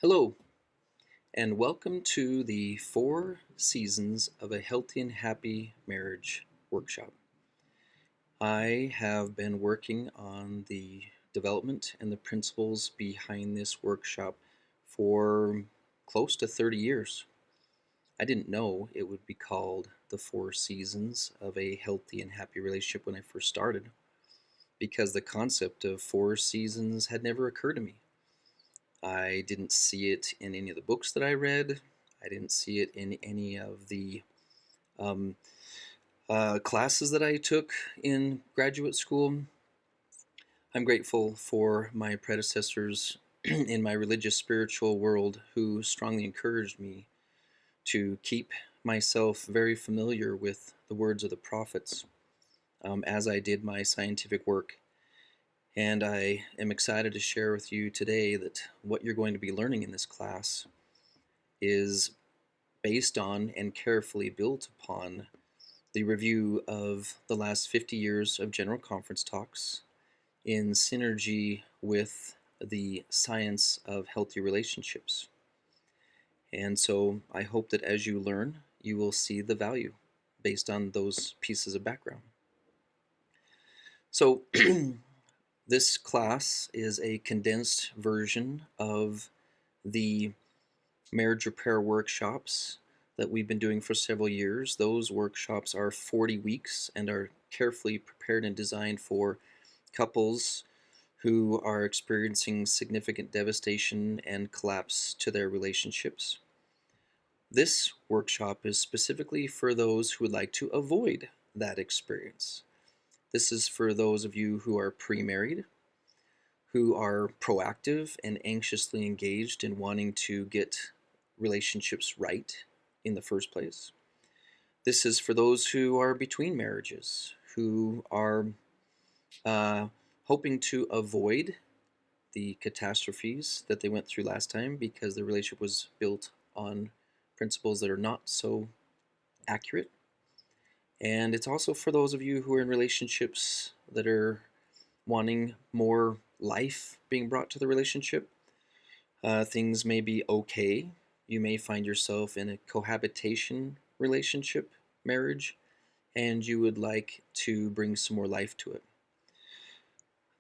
Hello, and welcome to the 4 seasons of a healthy and happy marriage workshop. I have been working on the development and the principles behind this workshop for close to 30 years. I didn't know it would be called the 4 seasons of a healthy and happy relationship when I first started, because the concept of 4 seasons had never occurred to me. I didn't see it in any of the books that I read. I didn't see it in any of the um, classes that I took in graduate school. I'm grateful for my predecessors in my religious spiritual world who strongly encouraged me to keep myself very familiar with the words of the prophets as I did my scientific work. And I am excited to share with you today that what you're going to be learning in this class is based on and carefully built upon the review of the last 50 years of General Conference talks in synergy with the science of healthy relationships. And so I hope that as you learn, you will see the value based on those pieces of background. So this class is a condensed version of the marriage repair workshops that we've been doing for several years. Those workshops are 40 weeks and are carefully prepared and designed for couples who are experiencing significant devastation and collapse to their relationships. This workshop is specifically for those who would like to avoid that experience. This is for those of you who are pre-married, who are proactive and anxiously engaged in wanting to get relationships right in the first place. This is for those who are between marriages, who are hoping to avoid the catastrophes that they went through last time because the relationship was built on principles that are not so accurate. And it's also for those of you who are in relationships that are wanting more life being brought to the relationship. Things may be okay. You may find yourself in a cohabitation relationship, marriage, and you would like to bring some more life to it.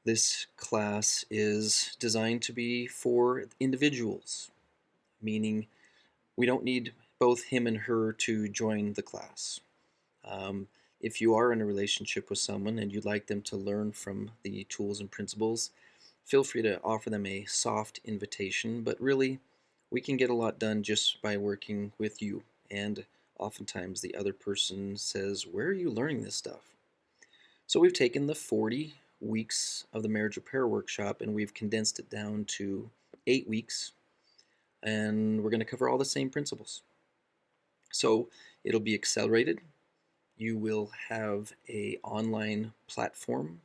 This class is designed to be for individuals, meaning we don't need both him and her to join the class. If you are in a relationship with someone and you'd like them to learn from the tools and principles, feel free to offer them a soft invitation, but really we can get a lot done just by working with you. And oftentimes the other person says, "Where are you learning this stuff?" So we've taken the 40 weeks of the marriage repair workshop and we've condensed it down to 8 weeks, and we're going to cover all the same principles. So it'll be accelerated. You will have an online platform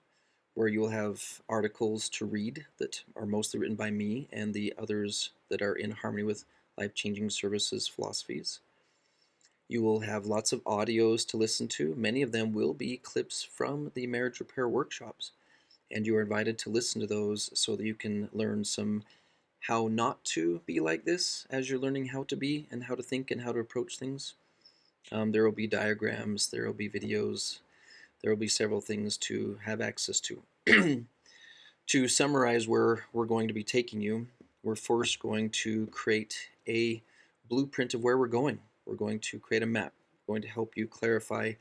where you'll have articles to read that are mostly written by me and the others that are in harmony with life-changing services philosophies. You will have lots of audios to listen to. Many of them will be clips from the marriage repair workshops, and you are invited to listen to those so that you can learn some how not to be like this as you're learning how to be and how to think and how to approach things. There will be diagrams, there will be videos, there will be several things to have access to. To summarize where we're going to be taking you, we're first going to create a blueprint of where we're going. We're going to create a map. We're going to help you clarify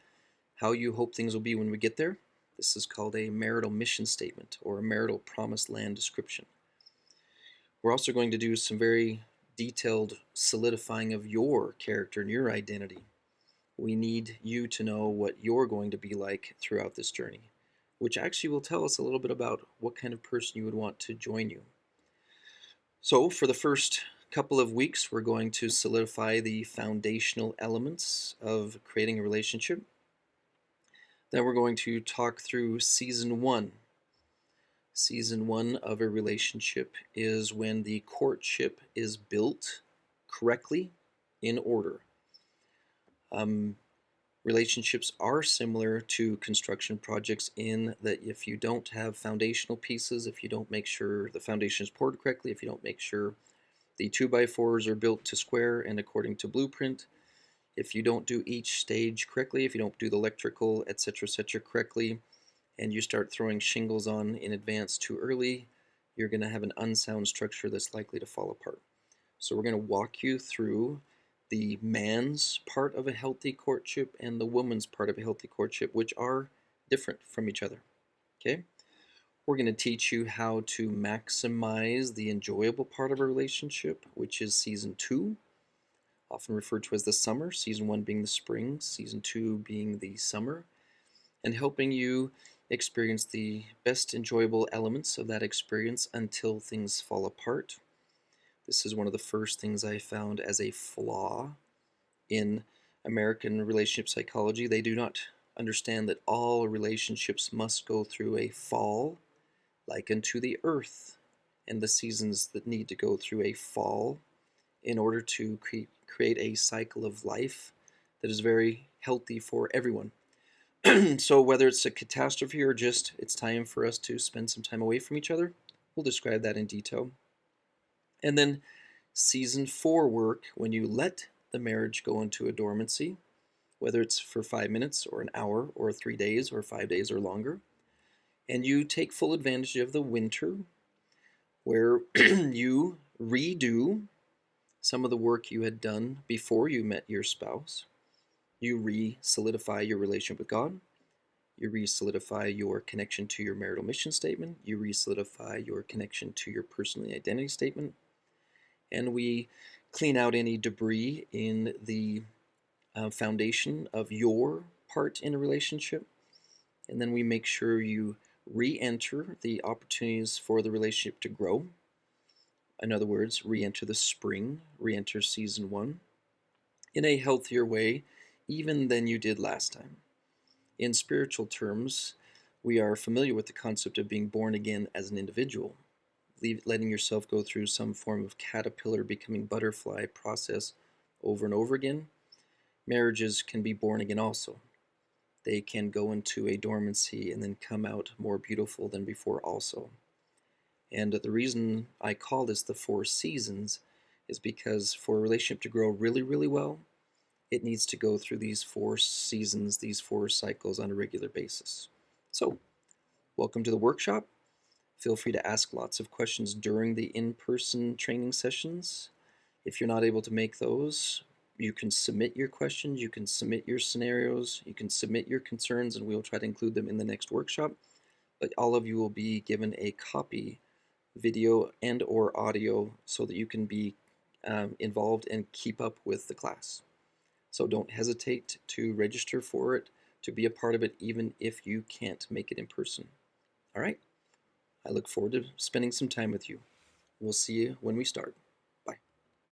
how you hope things will be when we get there. This is called a marital mission statement or a marital promised land description. We're also going to do some very detailed solidifying of your character and your identity. We need you to know what you're going to be like throughout this journey, which actually will tell us a little bit about what kind of person you would want to join you. So for the first couple of weeks, we're going to solidify the foundational elements of creating a relationship. Then we're going to talk through season 1. Season 1 of a relationship is when the courtship is built correctly in order. Relationships are similar to construction projects in that if you don't have foundational pieces, if you don't make sure the foundation is poured correctly, if you don't make sure The 2x4s are built to square and according to blueprint. If you don't do each stage correctly, if you don't do the electrical, etc., correctly, and you start throwing shingles on in advance too early, you're going to have an unsound structure that's likely to fall apart. So we're going to walk you through the man's part of a healthy courtship and the woman's part of a healthy courtship, which are different from each other. Okay? We're going to teach you how to maximize the enjoyable part of a relationship, which is season 2, often referred to as the summer, season 1 being the spring, season 2 being the summer, and helping you experience the best enjoyable elements of that experience until things fall apart. This is one of the first things I found as a flaw in American relationship psychology. They do not understand that all relationships must go through a fall, like unto the earth, and the seasons that need to go through a fall in order to create a cycle of life that is very healthy for everyone. So whether it's a catastrophe or just it's time for us to spend some time away from each other, we'll describe that in detail. And then season 4 work, when you let the marriage go into a dormancy, whether it's for 5 minutes or an hour or 3 days or 5 days or longer, and you take full advantage of the winter where you redo some of the work you had done before you met your spouse. You re-solidify your relationship with God. You re-solidify your connection to your marital mission statement. You re-solidify your connection to your personal identity statement. And we clean out any debris in the foundation of your part in a relationship. And then we make sure you re-enter the opportunities for the relationship to grow. In other words, re-enter the spring, re-enter season 1 in a healthier way, even than you did last time. In spiritual terms, we are familiar with the concept of being born again as an individual, letting yourself go through some form of caterpillar becoming butterfly process over and over again. Marriages can be born again also. They can go into a dormancy and then come out more beautiful than before also. And the reason I call this the 4 seasons is because for a relationship to grow really, really well, it needs to go through these 4 seasons, these 4 cycles on a regular basis. So, welcome to the workshop. Feel free to ask lots of questions during the in-person training sessions. If you're not able to make those, you can submit your questions, you can submit your scenarios, you can submit your concerns, and we'll try to include them in the next workshop. But all of you will be given a copy, video and or audio, so that you can be involved and keep up with the class. So don't hesitate to register for it, to be a part of it, even if you can't make it in person. All right? I look forward to spending some time with you. We'll see you when we start.